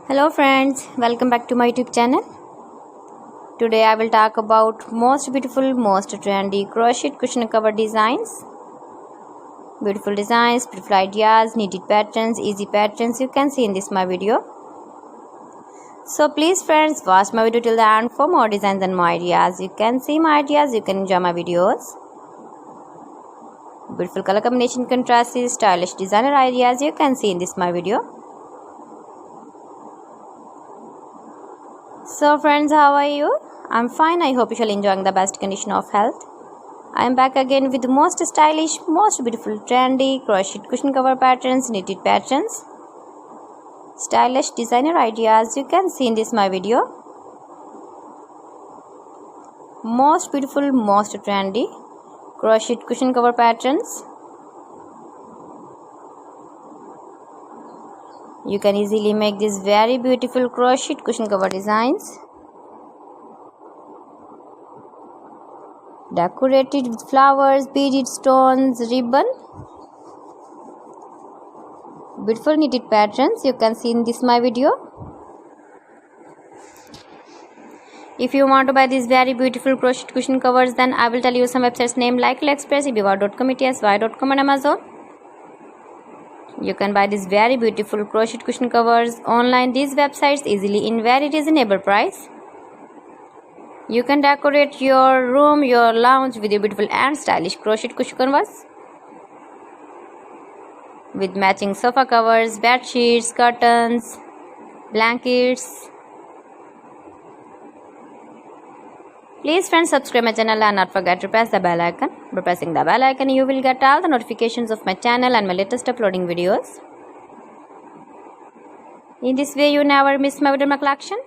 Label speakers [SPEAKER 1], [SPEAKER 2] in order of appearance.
[SPEAKER 1] Hello friends, welcome back to my YouTube channel. Today I will talk about most beautiful, most trendy crochet cushion cover designs. Beautiful designs, beautiful ideas, knitted patterns, easy patterns you can see in this my video. So please friends, watch my video till the end for more designs and more ideas. You can see my ideas, you can enjoy my videos. Beautiful color combination contrasts, stylish designer ideas you can see in this my video. So friends, how are you? I'm fine. I hope you shall enjoying the best condition of health. I am back again with the most stylish, most beautiful, trendy crochet cushion cover patterns, knitted patterns, stylish designer ideas you can see in this my video. Most beautiful, most trendy crochet cushion cover patterns. You can easily make these very beautiful crochet cushion cover designs. Decorated with flowers, beaded stones, ribbon. Beautiful knitted patterns you can see in this my video. If you want to buy these very beautiful crochet cushion covers, then I will tell you some websites name like AliExpress, eBay.com, etsy.com and Amazon. You can buy these very beautiful crochet cushion covers online these websites easily in very reasonable price. You can decorate your room, your lounge with your beautiful and stylish crochet cushion covers with matching sofa covers, bed sheets, curtains, blankets. Please friends, subscribe my channel and not forget to press the bell icon. By pressing the bell icon, you will get all the notifications of my channel and my latest uploading videos. In this way, you never miss my video collection.